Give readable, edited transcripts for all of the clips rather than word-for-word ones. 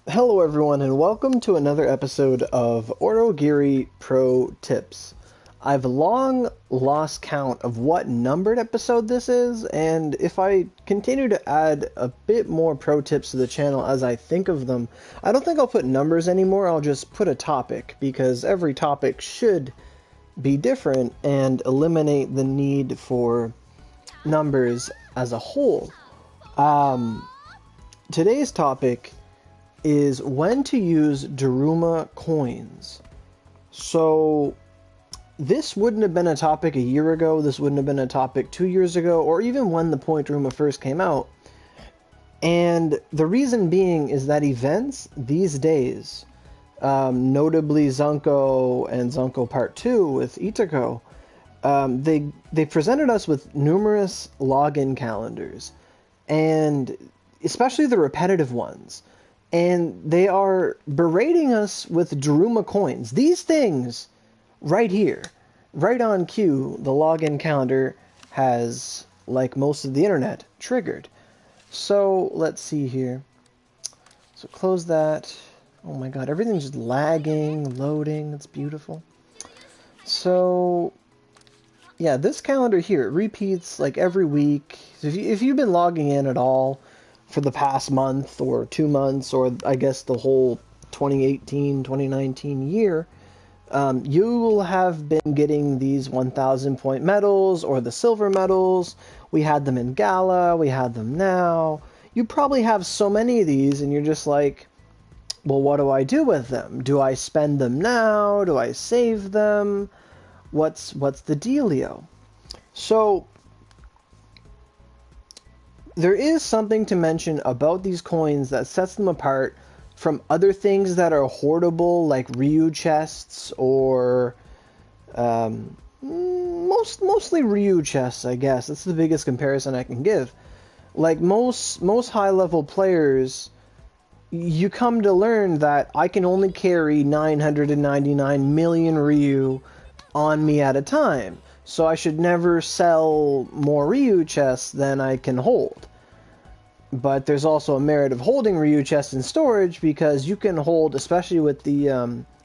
Hello everyone and welcome to another episode of Aurogiri Pro Tips. I've long lost count of what numbered episode this is, and if I continue to add a bit more pro tips to the channel as I think of them, I don't think I'll put numbers anymore, I'll just put a topic, because every topic should be different and eliminate the need for numbers as a whole. Today's topic is when to use Daruma coins. So this wouldn't have been a topic a year ago, this wouldn't have been a topic 2 years ago, or even when the Point Daruma first came out. And the reason being is that events these days, notably Zunko and Zunko Part 2 with Itako, they presented us with numerous login calendars, and especially the repetitive ones. And they are berating us with Daruma coins. These things right here, right on cue, the login calendar has, like most of the internet, triggered. So let's see here. So close that. Oh my god, everything's just lagging, loading. It's beautiful. So yeah, this calendar here, it repeats like every week. So if you've been logging in at all for the past month or 2 months, or I guess the whole 2018, 2019 year, you will have been getting these 1,000 point medals or the silver medals. We had them in Gala, we had them now. You probably have so many of these and you're just like, well, what do I do with them? Do I spend them now? Do I save them? What's the dealio? So there is something to mention about these coins that sets them apart from other things that are hoardable, like Ryu chests or mostly Ryu chests, I guess. That's the biggest comparison I can give. Like most high-level players, you come to learn that I can only carry 999 million Ryu on me at a time. So I should never sell more Ryu chests than I can hold. But there's also a merit of holding Ryu chests in storage, because you can hold, especially with the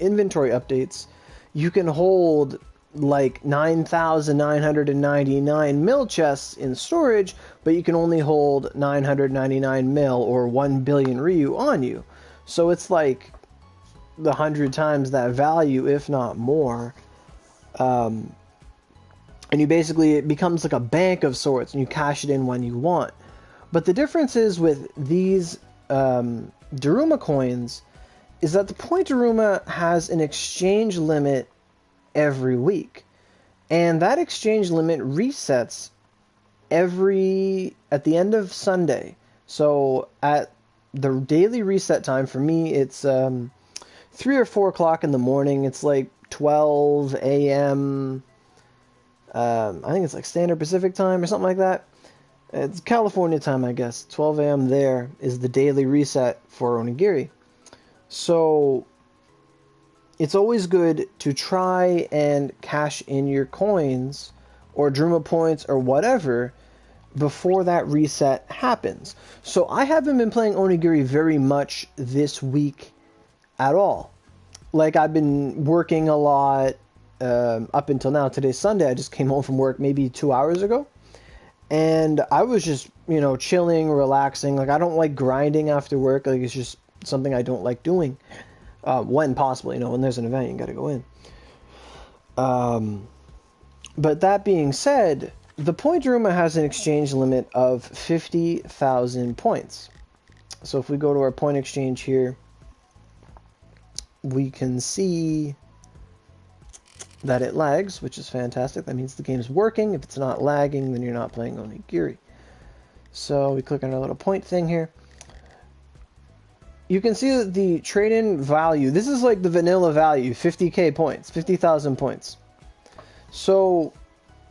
inventory updates, you can hold like 9,999 mil chests in storage, but you can only hold 999 mil or 1 billion Ryu on you. So it's like 100 times that value, if not more. And you basically, it becomes like a bank of sorts, and you cash it in when you want. But the difference is with these Daruma coins is that the Point Daruma has an exchange limit every week. And that exchange limit resets at the end of Sunday. So at the daily reset time, for me, it's 3 or 4 o'clock in the morning. It's like 12 a.m. I think it's like Standard Pacific time or something like that. It's California time, I guess. 12 a.m. there is the daily reset for Onigiri. So it's always good to try and cash in your coins or Daruma points or whatever before that reset happens. So I haven't been playing Onigiri very much this week at all. Like, I've been working a lot up until now. Today's Sunday. I just came home from work maybe 2 hours ago. And I was just, chilling, relaxing. Like, I don't like grinding after work. Like, it's just something I don't like doing. When possible, when there's an event, you gotta go in. But that being said, the Point Daruma has an exchange limit of 50,000 points. So if we go to our point exchange here, we can see that it lags, which is fantastic. That means the game's working. If it's not lagging, then you're not playing Onigiri. So we click on our little point thing here. You can see that the trade-in value, this is like the vanilla value, 50k points, 50,000 points. So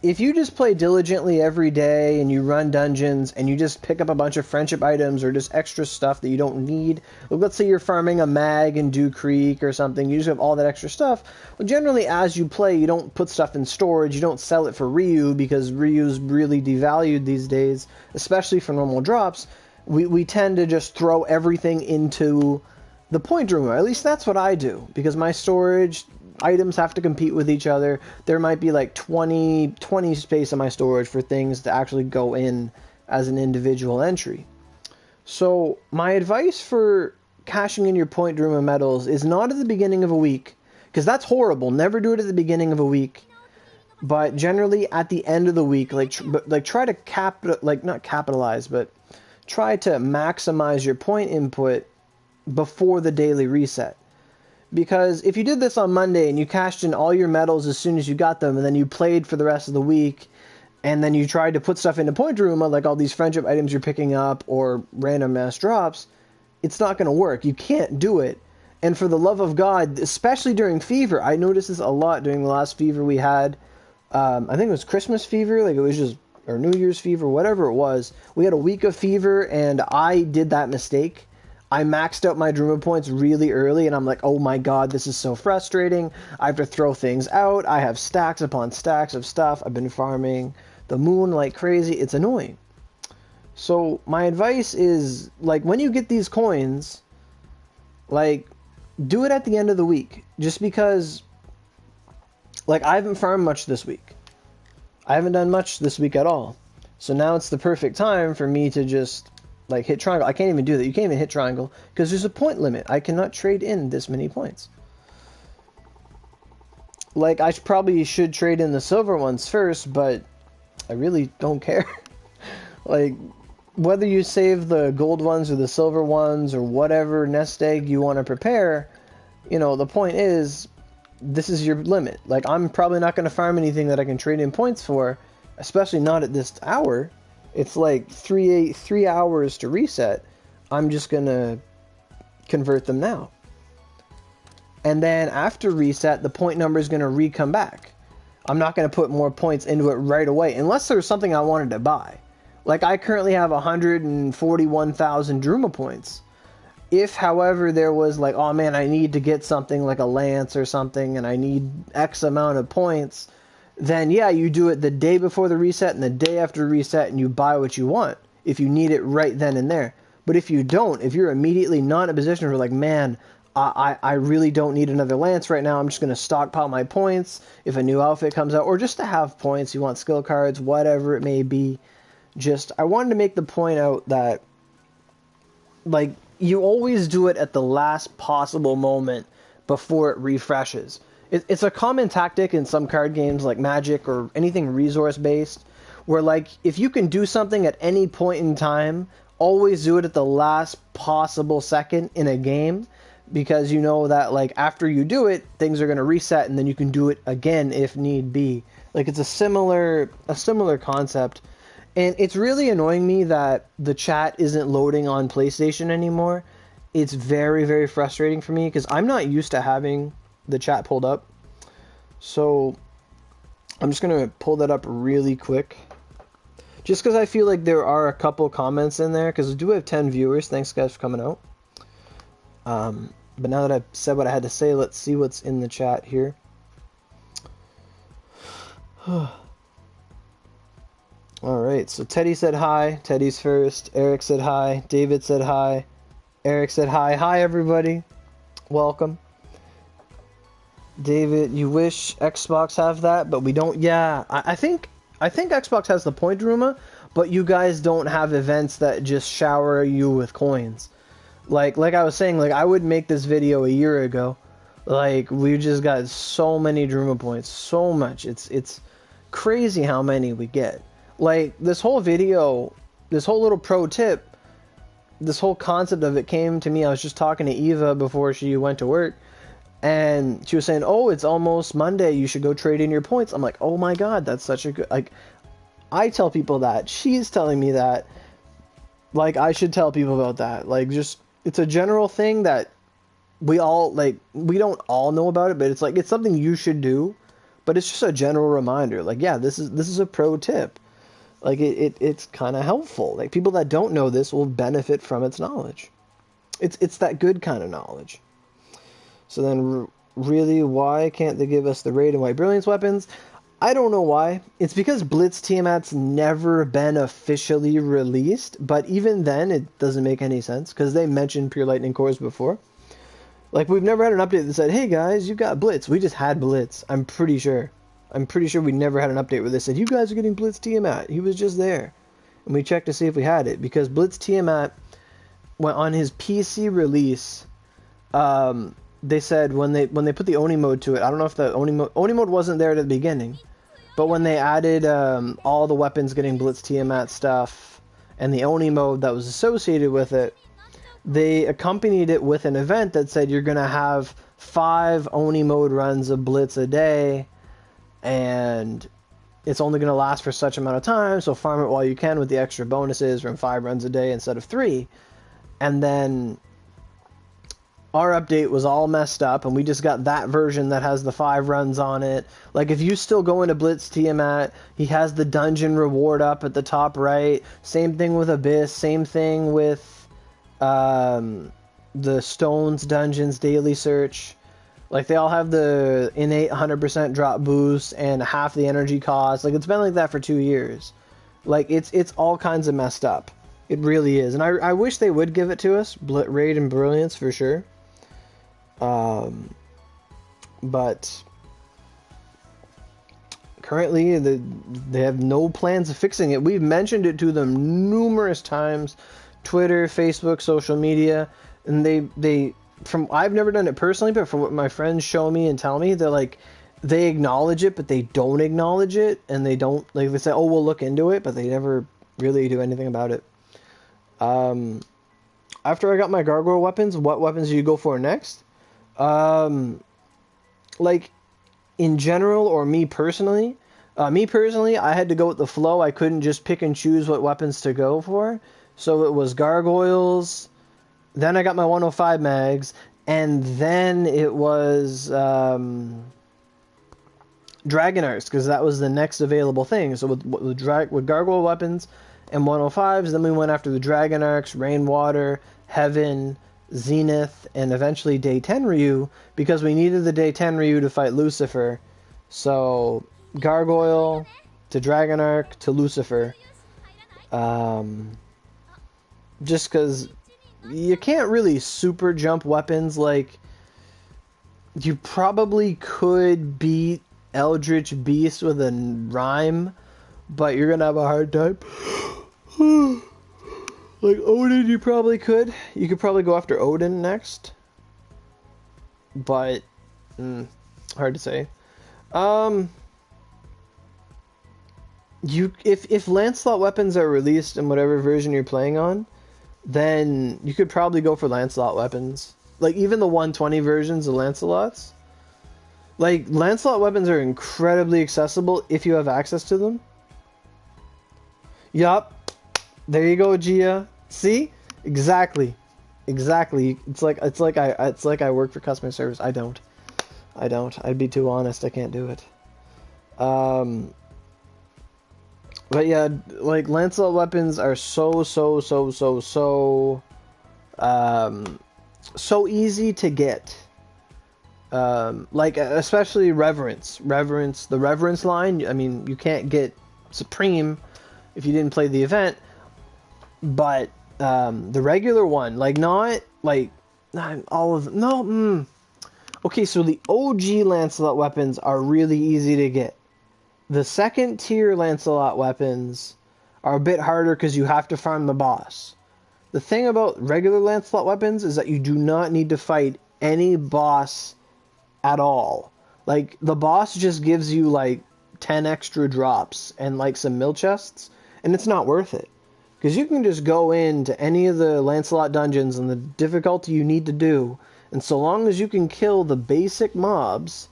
if you just play diligently every day and you run dungeons and you just pick up a bunch of friendship items or just extra stuff that you don't need, like let's say you're farming a mag in Dew Creek or something, you just have all that extra stuff. Well, generally as you play, you don't put stuff in storage, you don't sell it for Ryu, because Ryu's really devalued these days, especially for normal drops. We tend to just throw everything into the point Daruma. At least that's what I do, because my storage items have to compete with each other. There might be like 20 space in my storage for things to actually go in as an individual entry. So my advice for cashing in your point Daruma medals is not at the beginning of a week, because that's horrible. Never do it at the beginning of a week. But generally at the end of the week, like try to not capitalize, but try to maximize your point input before the daily reset. Because if you did this on Monday and you cashed in all your medals as soon as you got them, and then you played for the rest of the week, and then you tried to put stuff into point Daruma, like all these friendship items you're picking up or random mass drops, it's not going to work. You can't do it. And for the love of God, especially during Fever, I noticed this a lot during the last Fever we had. I think it was Christmas Fever, like it was just, or New Year's Fever, whatever it was. We had a week of Fever, and I did that mistake. I maxed out my Daruma points really early, and I'm like, oh my god, this is so frustrating. I have to throw things out. I have stacks upon stacks of stuff. I've been farming the moon like crazy. It's annoying. So my advice is, like, when you get these coins, like, do it at the end of the week. Just because, like, I haven't farmed much this week. I haven't done much this week at all. So now it's the perfect time for me to just, like, hit triangle. I can't even do that. You can't even hit triangle because there's a point limit. I cannot trade in this many points. Like, I probably should trade in the silver ones first, but I really don't care. Like, whether you save the gold ones or the silver ones or whatever nest egg you want to prepare, you know, the point is, this is your limit. Like, I'm probably not going to farm anything that I can trade in points for, especially not at this hour. It's like 3 hours to reset. I'm just going to convert them now. And then after reset, the point number is going to re-come back. I'm not going to put more points into it right away, unless there's something I wanted to buy. Like, I currently have 141,000 Daruma points. If, however, there was like, oh man, I need to get something like a lance or something, and I need X amount of points, then yeah, you do it the day before the reset and the day after reset, and you buy what you want if you need it right then and there. But if you don't, if you're immediately not in a position where, like, man, I really don't need another lance right now, I'm just going to stockpile my points if a new outfit comes out, or just to have points, you want skill cards, whatever it may be. Just, I wanted to make the point out that, like, you always do it at the last possible moment before it refreshes. It's a common tactic in some card games like Magic or anything resource-based, where, like, if you can do something at any point in time, always do it at the last possible second in a game, because you know that, like, after you do it, things are going to reset, and then you can do it again if need be. Like, it's a similar concept. And it's really annoying me that the chat isn't loading on PlayStation anymore. It's very, very frustrating for me because I'm not used to having the chat pulled up. So I'm just going to pull that up really quick. Just because I feel like there are a couple comments in there, because we do have 10 viewers. Thanks, guys, for coming out. But now that I've said what I had to say, let's see what's in the chat here. Alright, so Teddy said hi. Teddy's first. Eric said hi. David said hi. Eric said hi. Hi, everybody. Welcome. David, you wish Xbox have that, but we don't. Yeah, I think Xbox has the point Daruma, but you guys don't have events that just shower you with coins. Like I was saying, like, I would make this video a year ago. Like, we just got so many Daruma points. So much. It's crazy how many we get. Like, this whole video, this whole little pro tip, this whole concept of it came to me. I was just talking to Eva before she went to work, and she was saying, oh, it's almost Monday, you should go trade in your points. I'm like, oh my god, that's such a good, like, I tell people that, she's telling me that, like, I should tell people about that. Like, just, it's a general thing that we all, like, we don't all know about it, but it's like, it's something you should do, but it's just a general reminder. Like, yeah, this is a pro tip. Like, it's kind of helpful. Like, people that don't know this will benefit from its knowledge. It's that good kind of knowledge. So then, really, why can't they give us the Raid and White Brilliance weapons? I don't know why. It's because Blitz Tiamat's never been officially released, but even then, it doesn't make any sense, because they mentioned Pure Lightning Cores before. Like, we've never had an update that said, hey guys, you got Blitz. We just had Blitz. I'm pretty sure we never had an update where they said, you guys are getting Blitz Tiamat. He was just there. And we checked to see if we had it, because Blitz Tiamat went on his PC release. They said when they put the Oni mode to it, I don't know if the Oni mode wasn't there at the beginning, but when they added all the weapons getting Blitz Tiamat stuff and the Oni mode that was associated with it, they accompanied it with an event that said you're going to have 5 Oni mode runs of Blitz a day, and it's only going to last for such amount of time, so farm it while you can with the extra bonuses from 5 runs a day instead of 3. And then our update was all messed up, and we just got that version that has the 5 runs on it. Like, if you still go into Blitz Tiamat, he has the dungeon reward up at the top right. Same thing with Abyss. Same thing with the Stones Dungeons Daily Search. Like, they all have the innate 100% drop boost and half the energy cost. Like, it's been like that for 2 years. Like, it's all kinds of messed up. It really is. And I wish they would give it to us. Raid and Brilliance, for sure. But currently, they have no plans of fixing it. We've mentioned it to them numerous times. Twitter, Facebook, social media. And I've never done it personally, but from what my friends show me and tell me, they're like, they acknowledge it, but they don't acknowledge it, and they don't, like, they say, oh, we'll look into it, but they never really do anything about it. After I got my gargoyle weapons, what weapons do you go for next? Like, in general, or me personally, I had to go with the flow. I couldn't just pick and choose what weapons to go for, so it was gargoyles. Then I got my 105 mags, and then it was Dragon Arcs, because that was the next available thing. So with gargoyle weapons and 105s, then we went after the Dragon Arcs, Rainwater, Heaven, Zenith, and eventually Day 10 Ryu, because we needed the Day 10 Ryu to fight Lucifer. So Gargoyle to Dragon Arc to Lucifer. Just because you can't really super jump weapons. Like, you probably could beat Eldritch Beast with a rhyme, but you're gonna have a hard time. Like Odin, you probably could. You could probably go after Odin next, but hard to say. If Lancelot weapons are released in whatever version you're playing on, then you could probably go for Lancelot weapons. Like, even the 120 versions of Lancelots. Like, Lancelot weapons are incredibly accessible if you have access to them. Yup. There you go, Gia. See? Exactly. It's like I work for customer service. I don't. I'd be too honest. I can't do it. But yeah, like, Lancelot weapons are so easy to get. Like, especially Reverence, the Reverence line. I mean, you can't get Supreme if you didn't play the event, but the regular one, like, not like all of them. No. Okay, so the OG Lancelot weapons are really easy to get. The second tier Lancelot weapons are a bit harder because you have to farm the boss. The thing about regular Lancelot weapons is that you do not need to fight any boss at all. Like, the boss just gives you like 10 extra drops and like some mill chests, and it's not worth it. Because you can just go into any of the Lancelot dungeons and the difficulty you need to do, and so long as you can kill the basic mobs,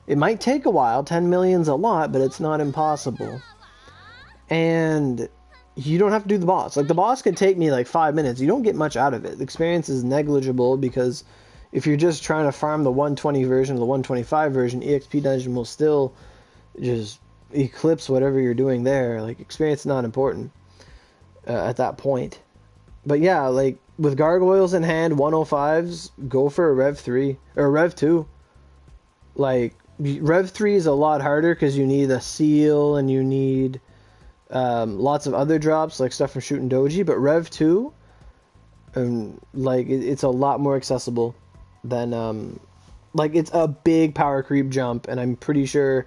it might take a while. 10 million's a lot, but it's not impossible. And you don't have to do the boss. Like, the boss could take me like 5 minutes. You don't get much out of it. The experience is negligible, because if you're just trying to farm the 120 version or the 125 version, EXP dungeon will still just eclipse whatever you're doing there. Like, experience is not important at that point. But yeah, like, with gargoyles in hand, 105s, go for a Rev 3 or a Rev 2. Like, Rev 3 is a lot harder because you need a seal and you need lots of other drops, like stuff from shooting Doji. But Rev 2, like, it's a lot more accessible. then like it's a big power creep jump, and I'm pretty sure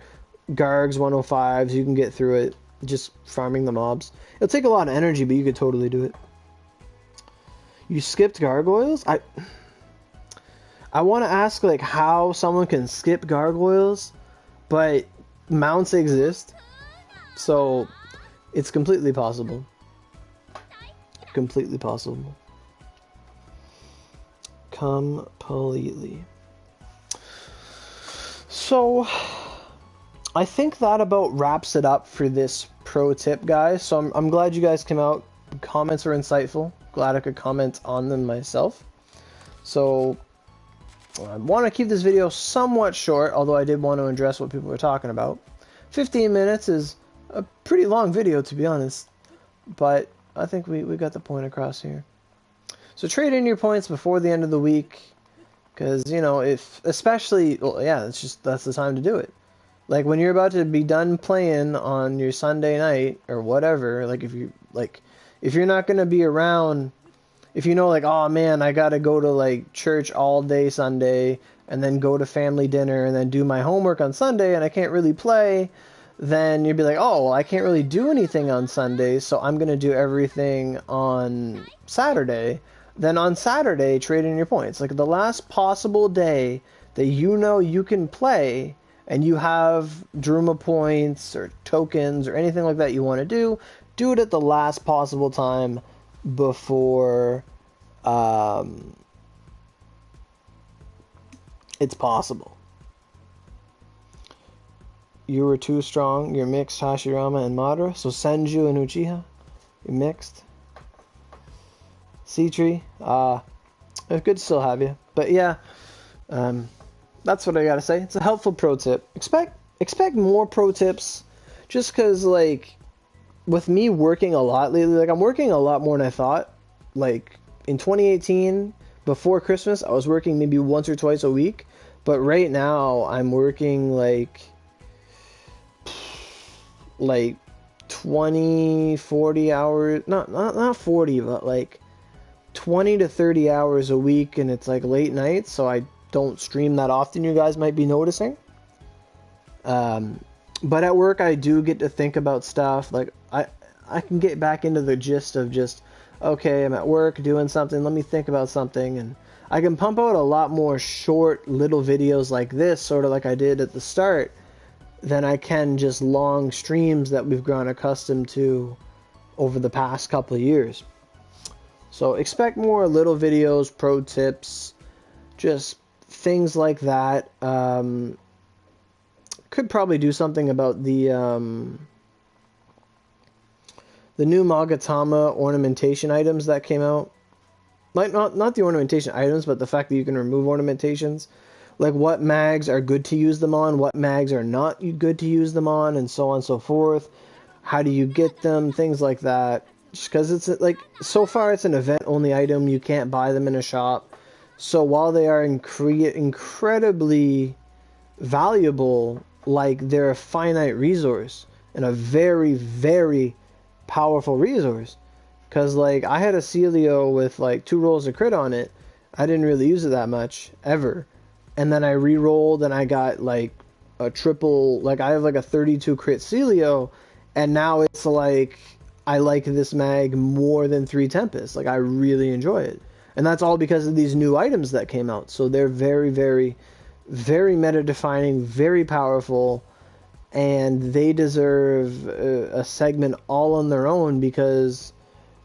Garg's 105s, you can get through it just farming the mobs. It'll take a lot of energy, but you could totally do it. You skipped gargoyles? I want to ask like how someone can skip gargoyles, but mounts exist, so it's completely possible. Completely possible. Completely. So I think that about wraps it up for this pro tip, guys. So I'm glad you guys came out. Comments were insightful. Glad I could comment on them myself. So I want to keep this video somewhat short, although I did want to address what people were talking about. 15 minutes is a pretty long video, to be honest, but I think we got the point across here. So trade in your points before the end of the week, because, you know, if, especially, well, yeah, that's the time to do it. Like, when you're about to be done playing on your Sunday night, or whatever, like, if you're not going to be around, if you know, like, oh man, I got to go to, like, church all day Sunday, and then go to family dinner, and then do my homework on Sunday, and I can't really play, then you'd be like, oh, well, I can't really do anything on Sunday, so I'm going to do everything on Saturday. Then on Saturday, trade in your points. Like, the last possible day that you know you can play, and you have Daruma points, or tokens, or anything like that you want to do it at the last possible time before it's possible. You were too strong. You're mixed Hashirama and Madara. So Senju and Uchiha, you're mixed. C-Tree, it's good to still have you. But yeah, that's what I gotta say. It's a helpful pro tip. Expect more pro tips, just because, like, with me working a lot lately, like, I'm working a lot more than I thought. Like, in 2018, before Christmas, I was working maybe once or twice a week. But right now, I'm working, like 20, 40 hours. Not 40, but, like, 20 to 30 hours a week, and it's, like, late nights, so I don't stream that often, you guys might be noticing. But at work, I do get to think about stuff. Like, I can get back into the gist of just, okay, I'm at work doing something, let me think about something, and I can pump out a lot more short little videos like this, sort of like I did at the start, than I can just long streams that we've grown accustomed to over the past couple of years. So expect more little videos, pro tips, just things like that. Could probably do something about the new Magatama ornamentation items that came out. Like, not the ornamentation items, but the fact that you can remove ornamentations. Like, what mags are good to use them on, what mags are not good to use them on, and so on and so forth. How do you get them, things like that. Just because it's, like, so far it's an event-only item, you can't buy them in a shop. So while they are incredibly valuable, like, they're a finite resource, and a very, very powerful resource. Because, like, I had a Celio with, like, 2 rolls of crit on it. I didn't really use it that much, ever. And then I re-rolled, and I got, like, a triple, like, I have, like, a 32 crit Celio, and now it's, like, I like this mag more than 3 Tempest. Like, I really enjoy it. And that's all because of these new items that came out. So they're very, very, very meta-defining, very powerful, and they deserve a segment all on their own, because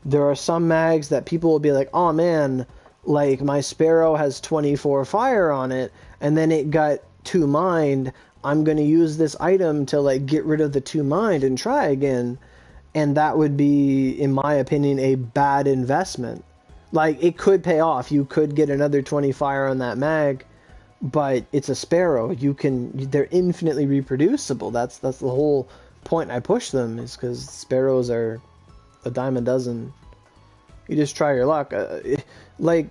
there are some mags that people will be like, oh man, like, my Sparrow has 24 fire on it, and then it got 2 mind. I'm going to use this item to, like, get rid of the 2 mind and try again. And that would be, in my opinion, a bad investment. Like, it could pay off. You could get another 20 fire on that mag, but it's a Sparrow. They're infinitely reproducible. That's the whole point I push them, is because Sparrows are a dime a dozen. You just try your luck. Like,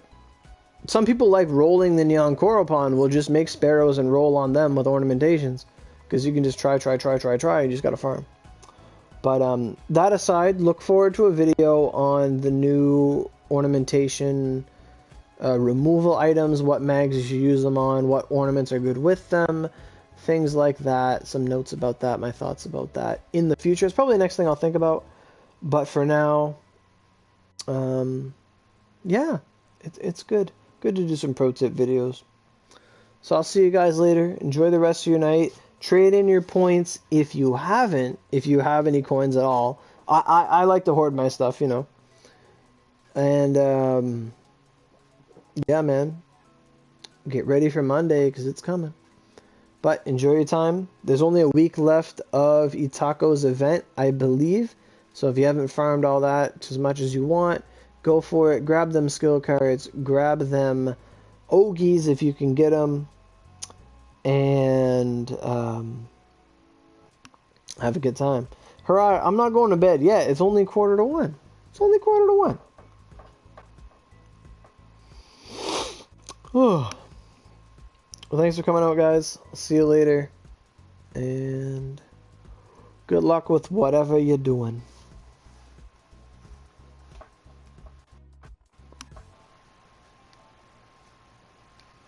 some people like rolling the Neon Coropon, will just make Sparrows and roll on them with ornamentations, because you can just try. You just gotta farm. But that aside, look forward to a video on the new ornamentation removal items, what mags you should use them on, what ornaments are good with them, things like that. Some notes about that, my thoughts about that in the future. It's probably the next thing I'll think about. But for now, yeah, it's good. Good to do some pro tip videos. So I'll see you guys later. Enjoy the rest of your night. Trade in your points if you have any coins at all. I like to hoard my stuff, you know. And yeah, man. Get ready for Monday because it's coming. But enjoy your time. There's only a week left of Itako's event, I believe. So if you haven't farmed all that as much as you want, go for it. Grab them skill cards. Grab them Ogis if you can get them. And have a good time. Hurrah, I'm not going to bed yet. It's only 1:45. It's only 1:45. Well, thanks for coming out, guys. I'll see you later. And good luck with whatever you're doing.